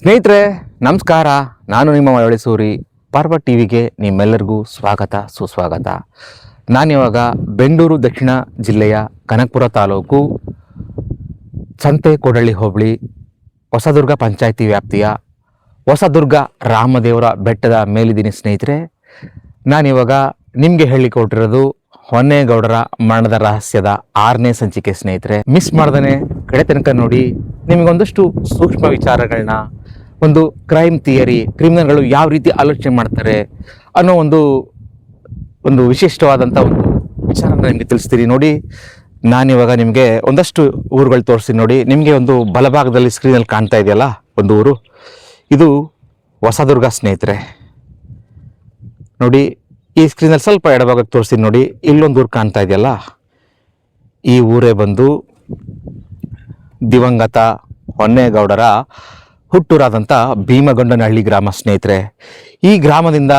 ಸ್ನೇಹಿತರೆ ನಮಸ್ಕಾರ. ನಾನು ನಿಮ್ಮ ಮಳವಳ್ಳಿ ಸೂರಿ. ಪರ್ವ ಟಿವಿಗೆ ನಿಮ್ಮೆಲ್ಲರಿಗೂ ಸ್ವಾಗತ ಸುಸ್ವಾಗತ. ನಾನಿವಾಗ ಬೆಂಗಳೂರು ದಕ್ಷಿಣ ಜಿಲ್ಲೆಯ ಕನಕಪುರ ತಾಲೂಕು ಸಂತೆಕೋಡಳ್ಳಿ ಹೋಬಳಿ ಹೊಸದುರ್ಗ ಪಂಚಾಯಿತಿ ವ್ಯಾಪ್ತಿಯ ಹೊಸದುರ್ಗ ರಾಮದೇವರ ಬೆಟ್ಟದ ಮೇಲಿದ್ದೀನಿ ಸ್ನೇಹಿತರೆ. ನಾನಿವಾಗ ನಿಮಗೆ ಹೇಳಿಕೊಟ್ಟಿರೋದು ಹೊನ್ನೇಗೌಡರ ಮರಣದ ರಹಸ್ಯದ 6ನೇ ಸಂಚಿಕೆ ಸ್ನೇಹಿತರೆ. ಮಿಸ್ ಮಾಡ್ದೇ ಕಡೆ ತನಕ ನೋಡಿ. ನಿಮಗೊಂದಷ್ಟು ಸೂಕ್ಷ್ಮ ವಿಚಾರಗಳನ್ನ, ಒಂದು ಕ್ರೈಮ್ ಥಿಯರಿ, ಕ್ರಿಮಿನಲ್ಗಳು ಯಾವ ರೀತಿ ಆಲೋಚನೆ ಮಾಡ್ತಾರೆ ಅನ್ನೋ ಒಂದು ವಿಶಿಷ್ಟವಾದಂಥ ಒಂದು ವಿಚಾರನ ನಿಮಗೆ ತಿಳಿಸ್ತೀನಿ ನೋಡಿ. ನಾನಿವಾಗ ನಿಮಗೆ ಒಂದಷ್ಟು ಊರುಗಳು ತೋರಿಸ್ತೀನಿ ನೋಡಿ. ನಿಮಗೆ ಒಂದು ಬಲಭಾಗದಲ್ಲಿ ಸ್ಕ್ರೀನಲ್ಲಿ ಕಾಣ್ತಾ ಇದೆಯಲ್ಲ ಒಂದು ಊರು, ಇದು ಹೊಸದುರ್ಗ ಸ್ನೇಹಿತರೆ. ನೋಡಿ ಈ ಸ್ಕ್ರೀನಲ್ಲಿ ಸ್ವಲ್ಪ ಎಡಭಾಗಕ್ಕೆ ತೋರಿಸ್ತೀನಿ ನೋಡಿ. ಇಲ್ಲೊಂದು ಊರು ಕಾಣ್ತಾ ಇದೆಯಲ್ಲ, ಈ ಊರೇ ಬಂದು ದಿವಂಗತ ಹೊನ್ನೇಗೌಡರ ಹುಟ್ಟೂರಾದಂಥ ಭೀಮಗೊಂಡನಹಳ್ಳಿ ಗ್ರಾಮ ಸ್ನೇಹಿತರೆ. ಈ ಗ್ರಾಮದಿಂದ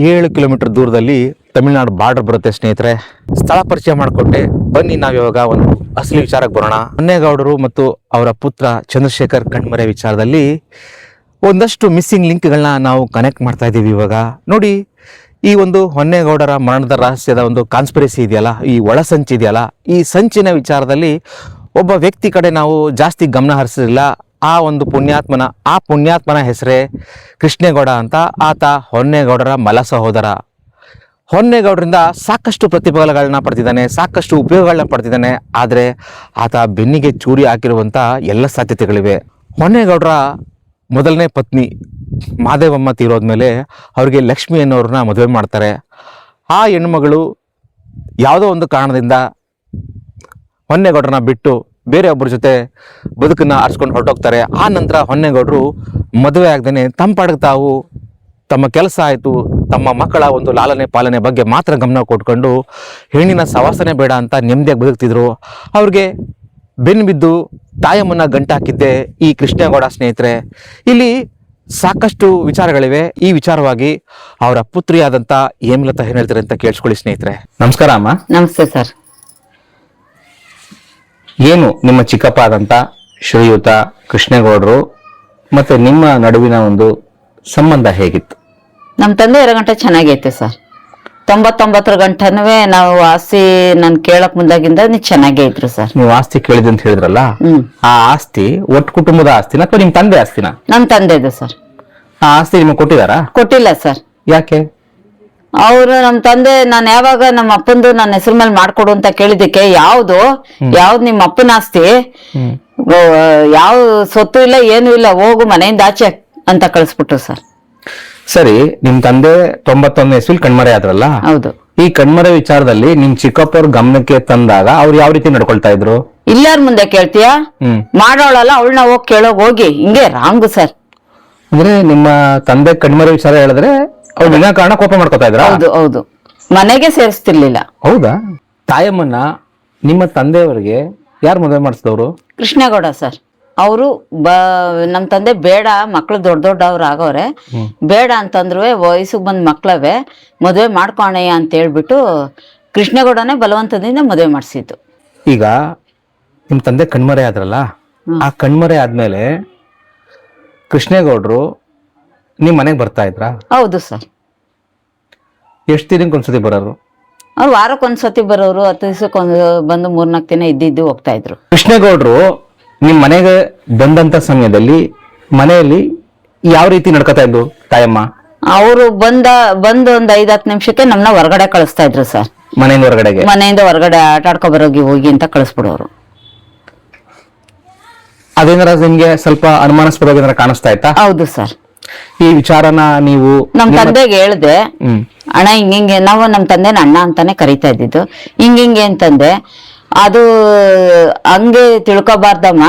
7 ಕಿಲೋಮೀಟರ್ ದೂರದಲ್ಲಿ ತಮಿಳುನಾಡು ಬಾರ್ಡರ್ ಬರುತ್ತೆ ಸ್ನೇಹಿತರೆ. ಸ್ಥಳ ಪರಿಚಯ ಮಾಡಿಕೊಟ್ಟೆ, ಬನ್ನಿ ನಾವಿವಾಗ ಒಂದು ಅಸಲಿ ವಿಚಾರಕ್ಕೆ ಬರೋಣ. ಹೊನ್ನೇಗೌಡರು ಮತ್ತು ಅವರ ಪುತ್ರ ಚಂದ್ರಶೇಖರ್ ಕಣ್ಮರೆ ವಿಚಾರದಲ್ಲಿ ಒಂದಷ್ಟು ಮಿಸ್ಸಿಂಗ್ ಲಿಂಕ್ಗಳನ್ನ ನಾವು ಕನೆಕ್ಟ್ ಮಾಡ್ತಾ ಇದ್ದೀವಿ ಇವಾಗ ನೋಡಿ. ಈ ಒಂದು ಹೊನ್ನೇಗೌಡರ ಮರಣದ ರಹಸ್ಯದ ಒಂದು ಕಾನ್ಸ್ಪಿರಸಿ ಇದೆಯಲ್ಲ, ಈ ಒಳಸಂಚು ಇದೆಯಲ್ಲ, ಈ ಸಂಚಿನ ವಿಚಾರದಲ್ಲಿ ಒಬ್ಬ ವ್ಯಕ್ತಿ ಕಡೆ ನಾವು ಜಾಸ್ತಿ ಗಮನ ಹರಿಸಿರಲಿಲ್ಲ. ಆ ಒಂದು ಪುಣ್ಯಾತ್ಮನ ಹೆಸರೇ ಕೃಷ್ಣೇಗೌಡ ಅಂತ. ಆತ ಹೊನ್ನೇಗೌಡರ ಮಲ ಸಹೋದರ. ಹೊನ್ನೇಗೌಡರಿಂದ ಸಾಕಷ್ಟು ಪ್ರತಿಫಲಗಳನ್ನ ಪಡೆದಿದ್ದಾನೆ, ಸಾಕಷ್ಟು ಉಪಯೋಗಗಳನ್ನ ಪಡೆದಿದ್ದಾನೆ. ಆದರೆ ಆತ ಬೆನ್ನಿಗೆ ಚೂರಿ ಹಾಕಿರುವಂಥ ಎಲ್ಲ ಸಾಧ್ಯತೆಗಳಿವೆ. ಹೊನ್ನೇಗೌಡರ ಮೊದಲನೇ ಪತ್ನಿ ಮಾದೇವಮ್ಮ ತೀರೋದ್ಮೇಲೆ ಅವರಿಗೆ ಲಕ್ಷ್ಮಿ ಅನ್ನೋರನ್ನ ಮದುವೆ ಮಾಡ್ತಾರೆ. ಆ ಹೆಣ್ಮಗಳು ಯಾವುದೋ ಒಂದು ಕಾರಣದಿಂದ ಹೊನ್ನೇಗೌಡರನ್ನ ಬಿಟ್ಟು ಬೇರೆ ಒಬ್ಬರ ಜೊತೆ ಬದುಕನ್ನು ಆರಿಸ್ಕೊಂಡು ಹೊರಟೋಗ್ತಾರೆ. ಆ ನಂತರ ಹೊನ್ನೇಗೌಡರು ಮದುವೆ ಆಗದೇನೆ ತಮ್ಮ ಪಾಡಿಗೆ ತಾವು, ತಮ್ಮ ಕೆಲಸ ಆಯಿತು, ತಮ್ಮ ಮಕ್ಕಳ ಒಂದು ಲಾಲನೆ ಪಾಲನೆ ಬಗ್ಗೆ ಮಾತ್ರ ಗಮನ ಕೊಟ್ಕೊಂಡು ಹೆಣ್ಣಿನ ಸವಾಸನೆ ಬೇಡ ಅಂತ ನೆಮ್ಮದಿಯಾಗಿ ಬದುಕ್ತಿದ್ರು. ಅವ್ರಿಗೆ ಬೆನ್ನು ಬಿದ್ದು ತಾಯಮ್ಮನ್ನ ಗಂಟಾಕಿದ್ದೆ ಈ ಕೃಷ್ಣೇಗೌಡ ಸ್ನೇಹಿತರೆ. ಇಲ್ಲಿ ಸಾಕಷ್ಟು ವಿಚಾರಗಳಿವೆ. ಈ ವಿಚಾರವಾಗಿ ಅವರ ಪುತ್ರಿಯಾದಂಥ ಹೇಮಲತಾ ಏನ್ ಹೇಳ್ತಾರೆ ಅಂತ ಕೇಳಿಸ್ಕೊಳ್ಳಿ ಸ್ನೇಹಿತರೆ. ನಮಸ್ಕಾರ ಅಮ್ಮ. ನಮಸ್ತೆ ಸರ್. ಏನು ನಿಮ್ಮ ಚಿಕ್ಕಪ್ಪ ಆದಂಥ ಶ್ರೀಯುತ ಕೃಷ್ಣೇಗೌಡರು ಮತ್ತೆ ನಿಮ್ಮ ನಡುವಿನ ಒಂದು ಸಂಬಂಧ ಹೇಗಿತ್ತು? ನಮ್ಮ ತಂದೆ 2 ಗಂಟೆ ಚೆನ್ನಾಗೈತೆ ಸರ್. 99 ಗಂಟೆನೂ ನಾವು ಆಸ್ತಿ ನಾನು ಕೇಳಕ್ ಮುಂದಾಗಿಂದ ಚೆನ್ನಾಗೇ ಇದ್ರು ಸರ್. ನೀವು ಆಸ್ತಿ ಕೇಳಿದೆ ಅಂತ ಹೇಳಿದ್ರಲ್ಲ, ಆ ಆಸ್ತಿ ಒಟ್ಟು ಕುಟುಂಬದ ಆಸ್ತಿನ ಅಥವಾ ನಿಮ್ಮ ತಂದೆ ಆಸ್ತಿನ? ನಮ್ಮ ತಂದೆದು ಸರ್. ಆ ಆಸ್ತಿ ನಿಮಗೆ ಕೊಟ್ಟಿದಾರಾ? ಕೊಟ್ಟಿಲ್ಲ ಸರ್. ಯಾಕೆ? ಅವರು ನಮ್ಮ ತಂದೆ, ನಾನು ಯಾವಾಗ ನಮ್ಮ ಅಪ್ಪಂದು ನನ್ನ ಹೆಸರು ಮೇಲೆ ಮಾಡ್ಕೊಡು ಅಂತ ಕೇಳಿದಕ್ಕೆ ಯಾವ್ದು ನಿಮ್ಮ ಅಪ್ಪನ ಆಸ್ತಿ, ಯಾವ ಸೊತ್ತು ಇಲ್ಲ ಏನು ಇಲ್ಲ, ಹೋಗು ಮನೆಯಿಂದ ಆಚೆ ಅಂತ ಕಳಿಸ್ಬಿಟ್ರು ಸರ್. ಸರಿ, ನಿಮ್ ತಂದೆ 91ನೇ ಇಸ್ವಿಲ್ ಕಣ್ಮರೆ ಆದ್ರಲ್ಲ? ಹೌದು. ಈ ಕಣ್ಮರೆ ವಿಚಾರದಲ್ಲಿ ನಿಮ್ ಚಿಕ್ಕಪ್ಪವ್ರ ಗಮನಕ್ಕೆ ತಂದಾಗ ಅವ್ರು ಯಾವ ರೀತಿ ನಡ್ಕೊಳ್ತಾ ಇದ್ರು? ಇಲ್ಲಾರ ಮುಂದೆ ಕೇಳ್ತೀಯಾ, ಮಾಡೋಳಲ್ಲ ಅವಳನ್ನ ಹೋಗಿ ಕೇಳೋಗ್ ಹೋಗಿ, ಹಿಂಗೆ ರಾಂಗು ಸರ್. ಅಂದ್ರೆ ನಿಮ್ಮ ತಂದೆ ಕಣ್ಮರೆ ವಿಚಾರ ಹೇಳಿದ್ರೆ ಅವ್ರು ವಿನಾಕಾರಣ ಕೋಪ ಮಾಡ್ಕೊತಾ ಇದ್ರ? ಹೌದು ಹೌದು, ಮನೆಗೆ ಸೇರಿಸ್ತಿರ್ಲಿಲ್ಲ. ಹೌದಾ? ತಾಯಮ್ಮನ್ನ ನಿಮ್ಮ ತಂದೆಯವರಿಗೆ ಯಾರು ಮದುವೆ ಮಾಡಿಸಿದವರು? ಕೃಷ್ಣೇಗೌಡ ಸರ್. ಅವರು ನಮ್ ತಂದೆ ಬೇಡ, ಮಕ್ಳು ದೊಡ್ಡವ್ರು ಆಗವ್ರೆ, ಬೇಡ ಅಂತಂದ್ರು ವಯಸ್ಸಿಗೆ ಬಂದ್ ಮಕ್ಳವೆ ಮದುವೆ ಮಾಡ್ಕೊಣಯ್ಯ ಅಂತ ಹೇಳ್ಬಿಟ್ಟು ಕೃಷ್ಣೇಗೌಡನೇ ಬಲವಂತದಿಂದ ಮದುವೆ ಮಾಡಿಸಿದ್ದು. ಈಗ ನಿಮ್ ತಂದೆ ಕಣ್ಮರೆ ಆದ್ರಲ್ಲ, ಆ ಕಣ್ಮರೆ ಆದ್ಮೇಲೆ ಕೃಷ್ಣೇಗೌಡರು ನಿಮ್ ಮನೆಗೆ ಬರ್ತಾ ಇದ್ರ? ಹೌದು ಸರ್. ಎಷ್ಟು ದಿನಕ್ಕೆ ಒಂದ್ಸತಿ ಬರೋರು? ಅವ್ರು ವಾರಕ್ಕೊಂದ್ಸತಿ ಬರೋರು, 10 ದಿವಸಕ್ಕೆ ಬಂದು 3-4 ದಿನ ಇದ್ದಿದ್ದು ಹೋಗ್ತಾ ಇದ್ರು. ಕೃಷ್ಣೇಗೌಡರು ನಿಮ್ ಮನೆಗೆ ಬಂದಂತ ಸಮಯದಲ್ಲಿ ಮನೆಯಲ್ಲಿ ಯಾವ ರೀತಿ ನಡ್ಕೊತಾ ಇದ್ರು ತಾಯಮ್ಮ? ಅವರು ಬಂದು ಒಂದ್ 5-10 ನಿಮಿಷಕ್ಕೆ ನಮ್ನ ಹೊರಗಡೆ ಕಳಿಸ್ತಾ ಇದ್ರು ಸರ್. ಮನೆಯಿಂದ ಹೊರಗಡೆ ಆಟ ಆಡ್ಕೊ ಬರೋಗಿ ಹೋಗಿ ಅಂತ ಕಳಿಸ್ಬಿಡೋರು. ಅದೇನಾರ ನಿಮ್ಗೆ ಸ್ವಲ್ಪ ಅನುಮಾನಾಸ್ಪದವಾಗಿ ಏನಾರ ಕಾಣಿಸ್ತಾ ಇತ್ತಾ? ಹೌದು ಸರ್. ಈ ವಿಚಾರನ ನೀವು ನಮ್ ತಂದೆಗೆ ಹೇಳ್ದೆ, ಅಣ್ಣ ಹಿಂಗಿಂಗೆ, ನಾವು ನಮ್ ತಂದೆನ ಅಣ್ಣ ಅಂತಾನೆ ಕರಿತಾ ಇದ್ದಿದ್ದು, ಹಿಂಗಿಂಗೆ ಅಂತಂದೆ. ಅದು ಹಂಗೆ ತಿಳ್ಕೊಬಾರ್ದಮ್ಮ,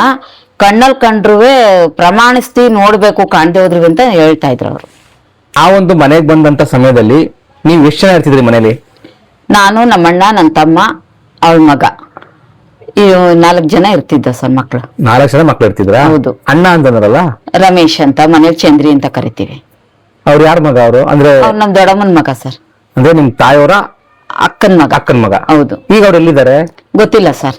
ಕಣ್ಣಲ್ಲಿ ಕಂಡ್ರುವೆ ಪ್ರಮಾಣಿಸ್ತಿ ನೋಡ್ಬೇಕು, ಕಾಣ್ದೆ ಹೋದ್ರಿ ಅಂತ ಹೇಳ್ತಾ ಇದ್ರು ಅವರು. ಆ ಒಂದು ಮನೆಗೆ ಬಂದಂತ ಸಮಯದಲ್ಲಿ ನೀವು ಎಷ್ಟು ಜನ ಇರ್ತಿದ್ರಿ ಮನೇಲಿ? ನಾನು, ನಮ್ಮಣ್ಣ, ನನ್ನ ತಮ್ಮ, ಅವಳ ಮಗ, ಈ 4 ಜನ ಇರ್ತಿದ್ದ ಸರ್ ಮಕ್ಳು. 4 ಜನ ಮಕ್ಳು ಇರ್ತಿದ್ರ? ಹೌದು. ಅಣ್ಣ ಅಂತಂದ್ರಲ್ಲ, ರಮೇಶ್ ಅಂತ, ಮನೇಲಿ ಚಂದ್ರಿ ಅಂತ ಕರಿತೀವಿ. ಅವ್ರು ಯಾರ ಮಗ? ಅವರು ಅಂದ್ರೆ ನಮ್ ದೊಡ್ಡಮ್ಮನ ಮಗ ಸರ್. ಅಂದ್ರೆ ನಿಮ್ ತಾಯಿಯವರ ಅಕ್ಕನ ಮಗ. ಅಕ್ಕನ ಮಗ? ಹೌದು. ಈಗ ಅವ್ರು ಎಲ್ಲಿದ್ದಾರೆ? ಗೊತ್ತಿಲ್ಲ ಸರ್.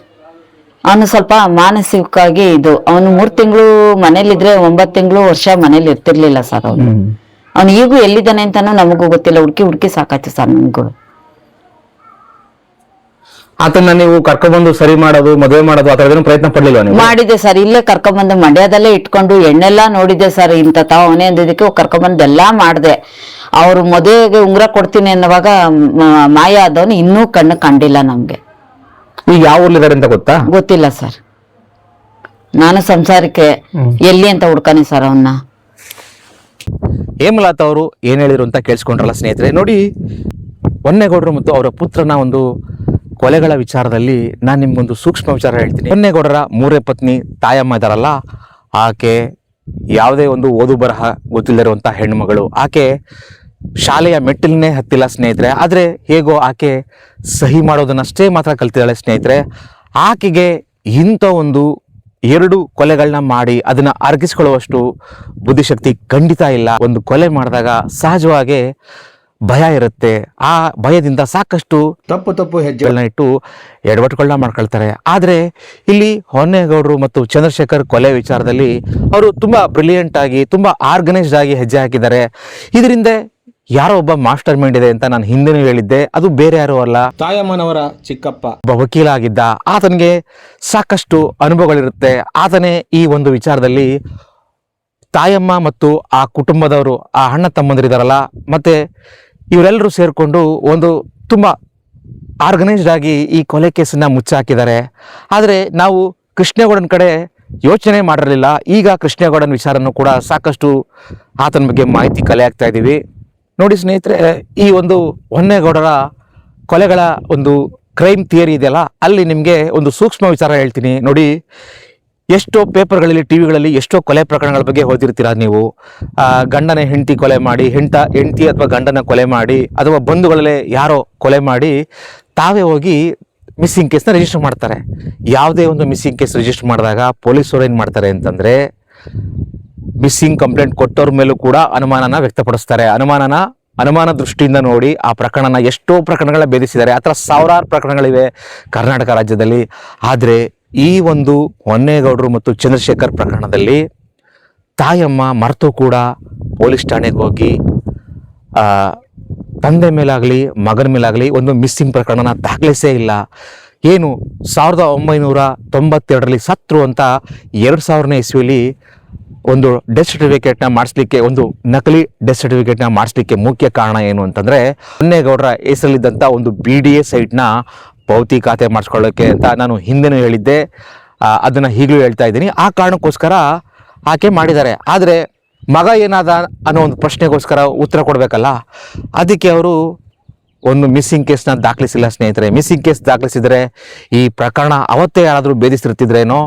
ಅವನು ಸ್ವಲ್ಪ ಮಾನಸಿಕವಾಗಿ ಅವನು 3 ತಿಂಗಳು ಮನೇಲಿದ್ರೆ 9 ತಿಂಗಳು ವರ್ಷ ಮನೇಲಿ ಇರ್ತಿರ್ಲಿಲ್ಲ ಸರ್ ಅವನು. ಅವ್ನು ಈಗೂ ಎಲ್ಲಿದ್ದಾನೆ ಅಂತಾನು ನಮಗೂ ಗೊತ್ತಿಲ್ಲ. ಹುಡುಕಿ ಸಾಕಾಯ್ತು ಸರ್ ನಮಗೂ. ಆತನ್ನ ನೀವು ಕರ್ಕೊಂಡ್ಬಂದು ಸರಿ ಮಾಡೋದು, ಮದುವೆ ಮಾಡೋದು ಆ ಥರದ್ದೇನು ಪ್ರಯತ್ನ ಪಡ್ಲಿಲ್ವಾ ನೀವು? ಮಾಡಿದೆ ಸರ್, ಇಲ್ಲೇ ಕರ್ಕೊಂಡ್ಬಂದು ಮಂಡ್ಯದಲ್ಲೇ ಇಟ್ಕೊಂಡು ಎಣ್ಣೆಲ್ಲಾ ನೋಡಿದೆ ಸರ್. ಇಂತ ಅವನೇ ಅಂದಿದ್ದಕ್ಕೆ ಕರ್ಕೊಂಡ್ಬಂದು ಎಲ್ಲಾ ಮಾಡ್ದೆ. ಅವ್ರು ಮದುವೆಗೆ ಉಂಗುರ ಕೊಡ್ತೀನಿ ಅನ್ನುವಾಗ ಮಾಯ ಆದವನು ಇನ್ನೂ ಕಣ್ಣು ಕಂಡಿಲ್ಲ ನಮ್ಗೆ. ಈಗ ಯಾವ ಊರ್ಲಿದ್ದಾರೆ ಅಂತ ಗೊತ್ತಿಲ್ಲ ಸರ್. ನಾನು ಸಂಸಾರಕ್ಕೆ ಎಲ್ಲಿ ಅಂತ ಹುಡ್ಕಾನೆ ಸರ್ ಅವನ್ನ. ಹೇಮಲತಾ ಅವರು ಏನ್ ಹೇಳಿದ್ರು ಅಂತ ಕೇಳಿಸ್ಕೊಂಡ್ರಲ್ಲ ಸ್ನೇಹಿತರೆ. ನೋಡಿ, ಹೊನ್ನೇಗೌಡರು ಮತ್ತು ಅವರ ಪುತ್ರನ ಒಂದು ಕೊಲೆಗಳ ವಿಚಾರದಲ್ಲಿ ನಾನು ನಿಮ್ಗೊಂದು ಸೂಕ್ಷ್ಮ ವಿಚಾರ ಹೇಳ್ತೀನಿ. ಹೊನ್ನೇಗೌಡರ 3ನೇ ಪತ್ನಿ ತಾಯಮ್ಮ ಇದಾರಲ್ಲ, ಆಕೆ ಯಾವುದೇ ಒಂದು ಓದು ಬರಹ ಗೊತ್ತಿಲ್ಲದಿರುವಂತಹ ಹೆಣ್ಣುಮಗಳು. ಆಕೆ ಶಾಲೆಯ ಮೆಟ್ಟಿಲನ್ನೇ ಹತ್ತಿಲ್ಲ ಸ್ನೇಹಿತರೆ. ಆದರೆ ಹೇಗೋ ಆಕೆ ಸಹಿ ಮಾಡೋದನ್ನಷ್ಟೇ ಮಾತ್ರ ಕಲ್ತಿದ್ದಾಳೆ ಸ್ನೇಹಿತರೆ. ಆಕೆಗೆ ಇಂಥ ಒಂದು 2 ಕೊಲೆಗಳನ್ನ ಮಾಡಿ ಅದನ್ನ ಅರ್ಗಿಸ್ಕೊಳ್ಳುವಷ್ಟು ಬುದ್ಧಿಶಕ್ತಿ ಖಂಡಿತ ಇಲ್ಲ. ಒಂದು ಕೊಲೆ ಮಾಡಿದಾಗ ಸಹಜವಾಗಿ ಭಯ ಇರುತ್ತೆ. ಆ ಭಯದಿಂದ ಸಾಕಷ್ಟು ತಪ್ಪು ಹೆಜ್ಜೆಗಳನ್ನ ಇಟ್ಟು ಎಡವಟ್ಟುಗಳನ್ನ ಮಾಡ್ಕೊಳ್ತಾರೆ. ಆದರೆ ಇಲ್ಲಿ ಹೊನ್ನೇಗೌಡರು ಮತ್ತು ಚಂದ್ರಶೇಖರ್ ಕೊಲೆ ವಿಚಾರದಲ್ಲಿ ಅವರು ತುಂಬಾ ಬ್ರಿಲಿಯಂಟ್ ಆಗಿ, ತುಂಬಾ ಆರ್ಗನೈಸ್ಡ್ ಆಗಿ ಹೆಜ್ಜೆ ಹಾಕಿದ್ದಾರೆ. ಇದರಿಂದ ಯಾರೋ ಒಬ್ಬ ಮಾಸ್ಟರ್ ಮೈಂಡ್ ಇದೆ ಅಂತ ನಾನು ಹಿಂದೆನೂ ಹೇಳಿದ್ದೆ. ಅದು ಬೇರೆ ಯಾರು ಅಲ್ಲ, ತಾಯಮ್ಮನವರ ಚಿಕ್ಕಪ್ಪ, ಒಬ್ಬ ವಕೀಲ ಆಗಿದ್ದ. ಆತನಿಗೆ ಸಾಕಷ್ಟು ಅನುಭವಗಳಿರುತ್ತೆ. ಆತನೇ ಈ ಒಂದು ವಿಚಾರದಲ್ಲಿ ತಾಯಮ್ಮ ಮತ್ತು ಆ ಕುಟುಂಬದವರು, ಆ ಅಣ್ಣ ತಮ್ಮಂದಿರಿದಾರಲ್ಲ, ಮತ್ತೆ ಇವರೆಲ್ಲರೂ ಸೇರಿಕೊಂಡು ಒಂದು ತುಂಬ ಆರ್ಗನೈಸ್ಡ್ ಆಗಿ ಈ ಕೊಲೆ ಕೇಸನ್ನ ಮುಚ್ಚಾಕಿದ್ದಾರೆ. ಆದರೆ ನಾವು ಕೃಷ್ಣೇಗೌಡನ ಕಡೆ ಯೋಚನೆ ಮಾಡಿರಲಿಲ್ಲ. ಈಗ ಕೃಷ್ಣೇಗೌಡನ ವಿಚಾರನೂ ಕೂಡ ಸಾಕಷ್ಟು ಆತನ ಬಗ್ಗೆ ಮಾಹಿತಿ ಕಲೆ ಆಗ್ತಾ ಇದ್ದೀವಿ. ನೋಡಿ ಸ್ನೇಹಿತರೆ, ಈ ಒಂದು ಹೊನ್ನೇಗೌಡರ ಕೊಲೆಗಳ ಒಂದು ಕ್ರೈಮ್ ಥಿಯರಿ ಇದೆಯಲ್ಲ, ಅಲ್ಲಿ ನಿಮಗೆ ಒಂದು ಸೂಕ್ಷ್ಮ ವಿಚಾರ ಹೇಳ್ತೀನಿ ನೋಡಿ. ಎಷ್ಟೋ ಪೇಪರ್ಗಳಲ್ಲಿ, ಟಿವಿಗಳಲ್ಲಿ ಎಷ್ಟೋ ಕೊಲೆ ಪ್ರಕರಣಗಳ ಬಗ್ಗೆ ಓದಿರ್ತೀರ ನೀವು. ಗಂಡನ ಹೆಂಡತಿ ಕೊಲೆ ಮಾಡಿ, ಹೆಂಡತಿ ಅಥವಾ ಗಂಡನ ಕೊಲೆ ಮಾಡಿ, ಅಥವಾ ಬಂಧುಗಳಲ್ಲೇ ಯಾರೋ ಕೊಲೆ ಮಾಡಿ ತಾವೇ ಹೋಗಿ ಮಿಸ್ಸಿಂಗ್ ಕೇಸ್ನ ರಿಜಿಸ್ಟರ್ ಮಾಡ್ತಾರೆ. ಯಾವುದೇ ಒಂದು ಮಿಸ್ಸಿಂಗ್ ಕೇಸ್ ರಿಜಿಸ್ಟರ್ ಮಾಡಿದಾಗ ಪೊಲೀಸರು ಏನು ಮಾಡ್ತಾರೆ ಅಂತಂದರೆ, ಮಿಸ್ಸಿಂಗ್ ಕಂಪ್ಲೇಂಟ್ ಕೊಟ್ಟವ್ರ ಮೇಲೂ ಕೂಡ ಅನುಮಾನನ ವ್ಯಕ್ತಪಡಿಸ್ತಾರೆ. ಅನುಮಾನ ದೃಷ್ಟಿಯಿಂದ ನೋಡಿ ಆ ಪ್ರಕರಣನ ಎಷ್ಟೋ ಪ್ರಕರಣಗಳ ಭೇದಿಸಿದ್ದಾರೆ. ಆ ಥರ ಸಾವಿರಾರು ಪ್ರಕರಣಗಳಿವೆ ಕರ್ನಾಟಕ ರಾಜ್ಯದಲ್ಲಿ. ಆದರೆ ಈ ಒಂದು ಹೊನ್ನೇಗೌಡರು ಮತ್ತು ಚಂದ್ರಶೇಖರ್ ಪ್ರಕರಣದಲ್ಲಿ ತಾಯಮ್ಮ ಮರೆತು ಕೂಡ ಪೊಲೀಸ್ ಠಾಣೆಗೆ ಹೋಗಿ ತಂದೆ ಮೇಲಾಗಲಿ ಮಗನ ಮೇಲಾಗಲಿ ಒಂದು ಮಿಸ್ಸಿಂಗ್ ಪ್ರಕರಣನ ದಾಖಲಿಸೇ ಇಲ್ಲ. ಏನು 1992ರಲ್ಲಿ ಸತ್ರು ಅಂತ 2000ನೇ ಇಸ್ವಿಲಿ ಒಂದು ಡೆತ್ ಸರ್ಟಿಫಿಕೇಟ್ನ ಮಾಡಿಸ್ಲಿಕ್ಕೆ, ಒಂದು ನಕಲಿ ಡೆತ್ ಸರ್ಟಿಫಿಕೇಟ್ನ ಮಾಡಿಸ್ಲಿಕ್ಕೆ ಮುಖ್ಯ ಕಾರಣ ಏನು ಅಂತಂದರೆ, ಹೊನ್ನೇಗೌಡರ ಹೆಸರಲ್ಲಿದ್ದಂಥ ಒಂದು BDA ಸೈಟ್ನ ಪಾವತಿ ಖಾತೆ ಮಾಡಿಸ್ಕೊಳ್ಳೋಕ್ಕೆ ಅಂತ ನಾನು ಹಿಂದೆನೂ ಹೇಳಿದ್ದೆ. ಅದನ್ನು ಈಗಲೂ ಹೇಳ್ತಾ ಇದ್ದೀನಿ. ಆ ಕಾರಣಕ್ಕೋಸ್ಕರ ಆಕೆ ಮಾಡಿದ್ದಾರೆ. ಆದರೆ ಮಗ ಏನಾದ ಅನ್ನೋ ಒಂದು ಪ್ರಶ್ನೆಗೋಸ್ಕರ ಉತ್ತರ ಕೊಡಬೇಕಲ್ಲ, ಅದಕ್ಕೆ ಅವರು ಒಂದು ಮಿಸ್ಸಿಂಗ್ ಕೇಸ್ನ ದಾಖಲಿಸಿಲ್ಲ ಸ್ನೇಹಿತರೆ. ಮಿಸ್ಸಿಂಗ್ ಕೇಸ್ ದಾಖಲಿಸಿದರೆ ಈ ಪ್ರಕರಣ ಅವತ್ತೇ ಯಾರಾದರೂ ಭೇದಿಸಿರ್ತಿದ್ರೇನೋ.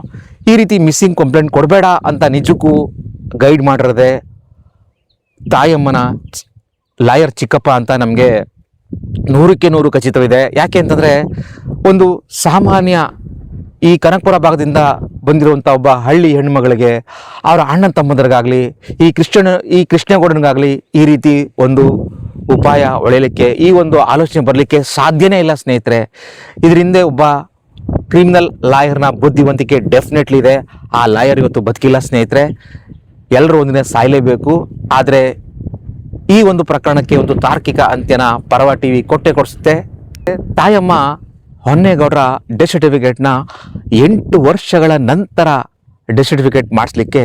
ಈ ರೀತಿ ಮಿಸ್ಸಿಂಗ್ ಕಂಪ್ಲೇಂಟ್ ಕೊಡಬೇಡ ಅಂತ ನಿಜಕ್ಕೂ ಗೈಡ್ ಮಾಡಿರೋದೆ ತಾಯಮ್ಮನ ಲಾಯರ್ ಚಿಕ್ಕಪ್ಪ ಅಂತ ನಮಗೆ 100ಕ್ಕೆ 100 ಖಚಿತವಿದೆ. ಯಾಕೆ ಅಂತಂದರೆ, ಒಂದು ಸಾಮಾನ್ಯ ಈ ಕನಕಪುರ ಭಾಗದಿಂದ ಬಂದಿರುವಂಥ ಒಬ್ಬ ಹಳ್ಳಿ ಹೆಣ್ಣುಮಗಳಿಗೆ, ಅವರ ಅಣ್ಣನ ತಮ್ಮಂದರಿಗಾಗಲಿ, ಈ ಕೃಷ್ಣೇಗೌಡನಿಗಾಗಲಿ ಈ ರೀತಿ ಒಂದು ಉಪಾಯ ಹೊಳೆಯಲಿಕ್ಕೆ, ಈ ಒಂದು ಆಲೋಚನೆ ಬರಲಿಕ್ಕೆ ಸಾಧ್ಯನೇ ಇಲ್ಲ ಸ್ನೇಹಿತರೆ. ಇದರಿಂದ ಒಬ್ಬ ಕ್ರಿಮಿನಲ್ ಲಾಯರ್ನ ಬುದ್ಧಿವಂತಿಕೆ ಡೆಫಿನೆಟ್ಲಿ ಇದೆ. ಆ ಲಾಯರ್ ಇವತ್ತು ಬದುಕಿಲ್ಲ ಸ್ನೇಹಿತರೆ. ಎಲ್ಲರೂ ಒಂದಿನ ಸಾಯಲೇಬೇಕು. ಆದರೆ ಈ ಒಂದು ಪ್ರಕರಣಕ್ಕೆ ಒಂದು ತಾರ್ಕಿಕ ಅಂತ್ಯನ ಪರವ ಟಿವಿ ಕೊಡಿಸುತ್ತೆ. ತಾಯಮ್ಮ ಹೊನ್ನೇಗೌಡರ ಡೆತ್ ಸರ್ಟಿಫಿಕೇಟ್ನ 8 ವರ್ಷಗಳ ನಂತರ ಡೆತ್ ಸರ್ಟಿಫಿಕೇಟ್ ಮಾಡಿಸ್ಲಿಕ್ಕೆ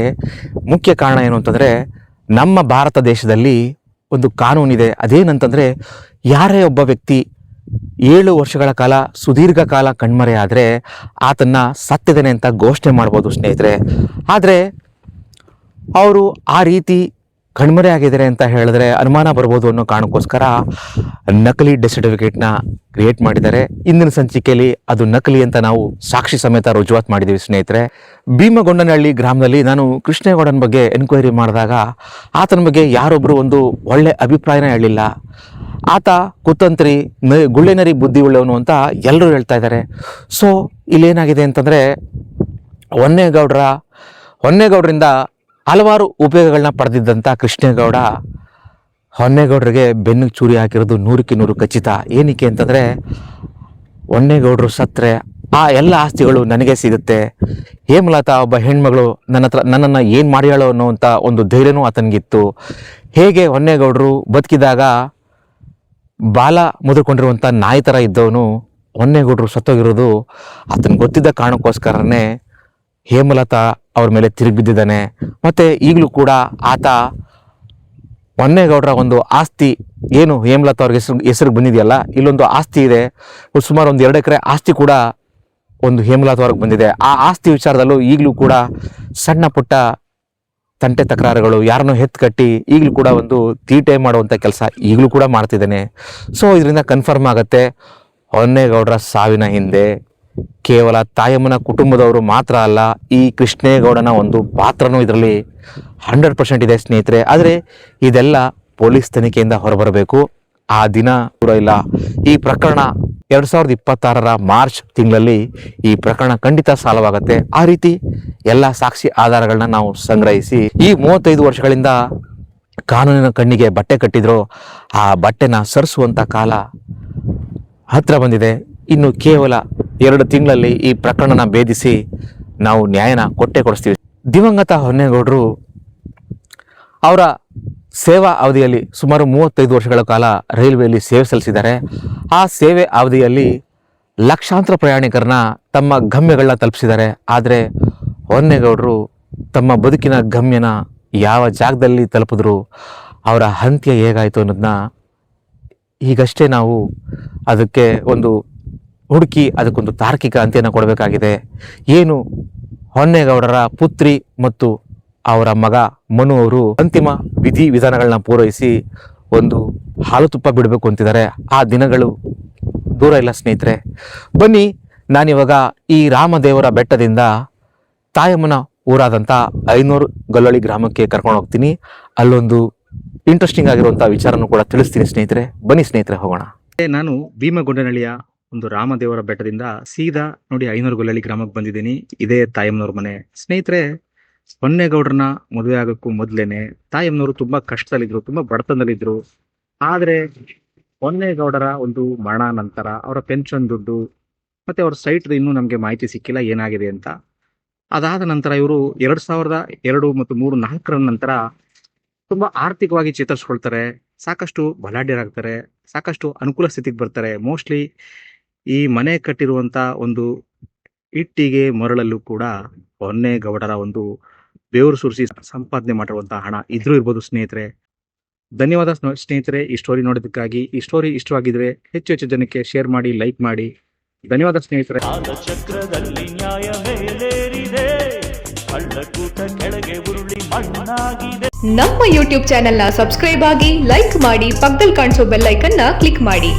ಮುಖ್ಯ ಕಾರಣ ಏನು ಅಂತಂದರೆ, ನಮ್ಮ ಭಾರತ ದೇಶದಲ್ಲಿ ಒಂದು ಕಾನೂನಿದೆ. ಅದೇನಂತಂದರೆ, ಯಾರೇ ಒಬ್ಬ ವ್ಯಕ್ತಿ 7 ವರ್ಷಗಳ ಕಾಲ ಸುದೀರ್ಘ ಕಾಲ ಕಣ್ಮರೆ ಆದರೆ ಆತನ್ನ ಸತ್ತಿದ್ದಾನೆ ಅಂತ ಘೋಷಣೆ ಮಾಡ್ಬೋದು ಸ್ನೇಹಿತರೆ. ಆದರೆ ಅವರು ಆ ರೀತಿ ಕಣ್ಮರೆ ಆಗಿದ್ದಾರೆ ಅಂತ ಹೇಳಿದ್ರೆ ಅನುಮಾನ ಬರ್ಬೋದು ಅನ್ನೋ ಕಾರಣಕ್ಕೋಸ್ಕರ ನಕಲಿ ಡೆತ್ ಸರ್ಟಿಫಿಕೇಟ್ನ ಕ್ರಿಯೇಟ್ ಮಾಡಿದ್ದಾರೆ. ಇಂದಿನ ಸಂಚಿಕೆಯಲ್ಲಿ ಅದು ನಕಲಿ ಅಂತ ನಾವು ಸಾಕ್ಷಿ ಸಮೇತ ರುಜುವಾತ್ ಮಾಡಿದ್ದೀವಿ ಸ್ನೇಹಿತರೆ. ಭೀಮಗೊಂಡನಹಳ್ಳಿ ಗ್ರಾಮದಲ್ಲಿ ನಾನು ಕೃಷ್ಣೇಗೌಡನ ಬಗ್ಗೆ ಎನ್ಕ್ವೈರಿ ಮಾಡಿದಾಗ ಆತನ ಬಗ್ಗೆ ಯಾರೊಬ್ಬರು ಒಂದು ಒಳ್ಳೆ ಅಭಿಪ್ರಾಯನ ಹೇಳಿಲ್ಲ. ಆತ ಕುತಂತ್ರಿ, ಗುಳ್ಳೆನರಿ ಬುದ್ಧಿ ಉಳ್ಳವನು ಅಂತ ಎಲ್ಲರೂ ಹೇಳ್ತಾ ಇದ್ದಾರೆ. ಸೊ ಇಲ್ಲೇನಾಗಿದೆ ಅಂತಂದರೆ, ಹೊನ್ನೇಗೌಡರಿಂದ ಹಲವಾರು ಉಪಯೋಗಗಳನ್ನ ಪಡೆದಿದ್ದಂಥ ಕೃಷ್ಣೇಗೌಡ ಹೊನ್ನೇಗೌಡರಿಗೆ ಬೆನ್ನಿಗೆ ಚೂರಿ ಹಾಕಿರೋದು 100ಕ್ಕೆ 100 ಖಚಿತ. ಏನಕ್ಕೆ ಅಂತಂದರೆ, ಹೊನ್ನೇಗೌಡರು ಸತ್ತರೆ ಆ ಎಲ್ಲ ಆಸ್ತಿಗಳು ನನಗೆ ಸಿಗುತ್ತೆ. ಹೇಮಲತಾ ಒಬ್ಬ ಹೆಣ್ಮಗಳು ನನ್ನನ್ನು ಏನು ಮಾಡ್ಯಾಳೋ ಅನ್ನೋವಂಥ ಒಂದು ಧೈರ್ಯನೂ ಆತನಿಗಿತ್ತು. ಹೇಗೆ ಹೊನ್ನೇಗೌಡರು ಬದುಕಿದಾಗ ಬಾಲ ಮುದುಕೊಂಡಿರುವಂಥ ನಾಯಿ ಥರ ಇದ್ದವನು ಹೊನ್ನೇಗೌಡರು ಸತ್ತೋಗಿರೋದು ಆತನಿಗೆ ಗೊತ್ತಿದ್ದ ಕಾರಣಕ್ಕೋಸ್ಕರನೇ ಹೇಮಲತಾ ಅವ್ರ ಮೇಲೆ ತಿರುಗಿ ಬಿದ್ದಿದ್ದಾನೆ. ಮತ್ತು ಈಗಲೂ ಕೂಡ ಆತ ಹೊನ್ನೇಗೌಡರ ಒಂದು ಆಸ್ತಿ ಏನು ಹೇಮಲತಾ ಅವ್ರಿಗೆ ಹೆಸರಿಗೆ ಬಂದಿದೆಯಲ್ಲ, ಇಲ್ಲೊಂದು ಆಸ್ತಿ ಇದೆ, ಸುಮಾರು ಒಂದು 2 ಎಕರೆ ಆಸ್ತಿ ಕೂಡ ಒಂದು ಹೇಮಲತಾ ಅವ್ರಿಗೆ ಬಂದಿದೆ. ಆ ಆಸ್ತಿ ವಿಚಾರದಲ್ಲೂ ಈಗಲೂ ಕೂಡ ಸಣ್ಣ ಪುಟ್ಟ ತಂಟೆ ತಕರಾರುಗಳು, ಯಾರನ್ನೋ ಕಟ್ಟಿ ಈಗಲೂ ಕೂಡ ಒಂದು ತೀಟೆ ಮಾಡುವಂಥ ಕೆಲಸ ಈಗಲೂ ಕೂಡ ಮಾಡ್ತಿದ್ದಾನೆ. ಸೊ ಇದರಿಂದ ಕನ್ಫರ್ಮ್ ಆಗುತ್ತೆ, ಹೊನ್ನೇಗೌಡರ ಸಾವಿನ ಹಿಂದೆ ಕೇವಲ ತಾಯಮ್ಮನ ಕುಟುಂಬದವರು ಮಾತ್ರ ಅಲ್ಲ, ಈ ಕೃಷ್ಣೇಗೌಡನ ಒಂದು ಪಾತ್ರನೂ ಇದರಲ್ಲಿ 100% ಇದೆ ಸ್ನೇಹಿತರೆ. ಆದರೆ ಇದೆಲ್ಲ ಪೊಲೀಸ್ ತನಿಖೆಯಿಂದ ಹೊರಬರಬೇಕು. ಆ ದಿನ ಕೂಡ ಇಲ್ಲ. ಈ ಪ್ರಕರಣ 2026ರ ಮಾರ್ಚ್ ತಿಂಗಳಲ್ಲಿ ಈ ಪ್ರಕರಣ ಖಂಡಿತ ಸಾಲ್ವಾಗುತ್ತೆ. ಆ ರೀತಿ ಎಲ್ಲ ಸಾಕ್ಷಿ ಆಧಾರಗಳನ್ನ ನಾವು ಸಂಗ್ರಹಿಸಿ ಈ 35 ವರ್ಷಗಳಿಂದ ಕಾನೂನಿನ ಕಣ್ಣಿಗೆ ಬಟ್ಟೆ ಕಟ್ಟಿದ್ರು, ಆ ಬಟ್ಟೆನ ಸರಿಸುವಂಥ ಕಾಲ ಹತ್ರ ಬಂದಿದೆ. ಇನ್ನು ಕೇವಲ 2 ತಿಂಗಳಲ್ಲಿ ಈ ಪ್ರಕರಣನ ಭೇದಿಸಿ ನಾವು ನ್ಯಾಯನ ಕೊಡಿಸ್ತೀವಿ. ದಿವಂಗತ ಹೊನ್ನೇಗೌಡರು ಅವರ ಸೇವಾ ಅವಧಿಯಲ್ಲಿ ಸುಮಾರು 35 ವರ್ಷಗಳ ಕಾಲ ರೈಲ್ವೆಯಲ್ಲಿ ಸೇವೆ ಸಲ್ಲಿಸಿದ್ದಾರೆ. ಆ ಸೇವೆ ಅವಧಿಯಲ್ಲಿ ಲಕ್ಷಾಂತರ ಪ್ರಯಾಣಿಕರನ್ನ ತಮ್ಮ ಗಮ್ಯಗಳನ್ನ ತಲುಪಿಸಿದ್ದಾರೆ. ಆದರೆ ಹೊನ್ನೇಗೌಡರು ತಮ್ಮ ಬದುಕಿನ ಗಮ್ಯನ ಯಾವ ಜಾಗದಲ್ಲಿ ತಲುಪಿದ್ರು, ಅವರ ಅಂತ್ಯ ಹೇಗಾಯಿತು ಅನ್ನೋದನ್ನ ಈಗಷ್ಟೇ ನಾವು ಅದಕ್ಕೆ ಒಂದು ಹುಡುಕಿ ಅದಕ್ಕೊಂದು ತಾರ್ಕಿಕ ಅಂತ್ಯನ ಕೊಡಬೇಕಾಗಿದೆ. ಏನು ಹೊನ್ನೇಗೌಡರ ಪುತ್ರಿ ಮತ್ತು ಅವರ ಮಗ ಮನು ಅವರು ಅಂತಿಮ ವಿಧಿ ವಿಧಾನಗಳನ್ನ ಪೂರೈಸಿ ಒಂದು ಹಾಲು ತುಪ್ಪ ಬಿಡಬೇಕು ಅಂತಿದ್ದಾರೆ. ಆ ದಿನಗಳು ದೂರ ಇಲ್ಲ ಸ್ನೇಹಿತರೆ. ಬನ್ನಿ, ನಾನಿವಾಗ ಈ ರಾಮದೇವರ ಬೆಟ್ಟದಿಂದ ತಾಯಮ್ಮನ ಊರಾದಂಥ ಐನೂರು ಗೊಲ್ಲಳ್ಳಿ ಗ್ರಾಮಕ್ಕೆ ಕರ್ಕೊಂಡು ಹೋಗ್ತೀನಿ. ಅಲ್ಲೊಂದು ಇಂಟ್ರೆಸ್ಟಿಂಗ್ ಆಗಿರುವಂಥ ವಿಚಾರನೂ ಕೂಡ ತಿಳಿಸ್ತೀನಿ ಸ್ನೇಹಿತರೆ. ಬನ್ನಿ ಸ್ನೇಹಿತರೆ, ಹೋಗೋಣ. ನಾನು ಭೀಮಗೊಂಡನಹಳ್ಳಿಯ ಒಂದು ರಾಮದೇವರ ಬೆಟ್ಟದಿಂದ ಸೀದಾ ನೋಡಿ ಐನೂರು ಗೊಲ್ಲಳ್ಳಿ ಗ್ರಾಮಕ್ಕೆ ಬಂದಿದ್ದೀನಿ. ಇದೇ ತಾಯಮ್ಮನವ್ರ ಮನೆ ಸ್ನೇಹಿತರೆ. ಹೊನ್ನೇಗೌಡರನ್ನ ಮದುವೆ ಆಗೋಕ್ಕೂ ಮೊದಲೇನೆ ತಾಯಮ್ಮನವರು ತುಂಬಾ ಕಷ್ಟದಲ್ಲಿದ್ರು, ತುಂಬಾ ಬಡತನದಲ್ಲಿದ್ರು. ಆದರೆ ಹೊನ್ನೇಗೌಡರ ಒಂದು ಮರಣ ನಂತರ ಅವರ ಪೆನ್ಷನ್ ದುಡ್ಡು ಮತ್ತೆ ಅವ್ರ ಸೈಟ್ ಇನ್ನೂ ನಮಗೆ ಮಾಹಿತಿ ಸಿಕ್ಕಿಲ್ಲ ಏನಾಗಿದೆ ಅಂತ. ಅದಾದ ನಂತರ ಇವರು 2002 ಮತ್ತು 4ರ ನಂತರ ತುಂಬಾ ಆರ್ಥಿಕವಾಗಿ ಚೇತರಿಸ್ಕೊಳ್ತಾರೆ, ಸಾಕಷ್ಟು ಬಲಾಢ್ಯರಾಗ್ತಾರೆ, ಸಾಕಷ್ಟು ಅನುಕೂಲ ಸ್ಥಿತಿಗೆ ಬರ್ತಾರೆ. ಮೋಸ್ಟ್ಲಿ ಈ ಮನೆ ಕಟ್ಟಿರುವಂತ ಒಂದು ಇಟ್ಟಿಗೆ ಮರಳಲ್ಲೂ ಕೂಡ ಹೊನ್ನೇಗೌಡರ ಒಂದು ಬೆವರು ಸುರಿಸಿ ಸಂಪಾದನೆ ಮಾಡಿರುವಂತಹ ಹಣ ಇದ್ರೂ ಇರ್ಬೋದು ಸ್ನೇಹಿತರೆ. ಧನ್ಯವಾದ ಸ್ನೇಹಿತರೆ ಈ ಸ್ಟೋರಿ ನೋಡೋದಕ್ಕಾಗಿ. ಈ ಸ್ಟೋರಿ ಇಷ್ಟವಾಗಿದ್ರೆ ಹೆಚ್ಚು ಜನಕ್ಕೆ ಶೇರ್ ಮಾಡಿ, ಲೈಕ್ ಮಾಡಿ. ಧನ್ಯವಾದ ಸ್ನೇಹಿತರೆ. ಚಕ್ರದಲ್ಲಿ ನ್ಯಾಯ ಮೇಲೇರಿದೆ, ಕಳ್ಳಕೂಟ ಕೆಳಗೆ ಉರುಳಿ ಮಣ್ಣಾಗಿದೆ. ನಮ್ಮ ಯೂಟ್ಯೂಬ್ ಚಾನೆಲ್ನ ಸಬ್ಸ್ಕ್ರೈಬ್ ಆಗಿ, ಲೈಕ್ ಮಾಡಿ, ಪಕ್ಕದಲ್ಲಿ ಕಾಣಿಸೋ ಬೆಲ್ ಐಕನ್ನ ಕ್ಲಿಕ್ ಮಾಡಿ.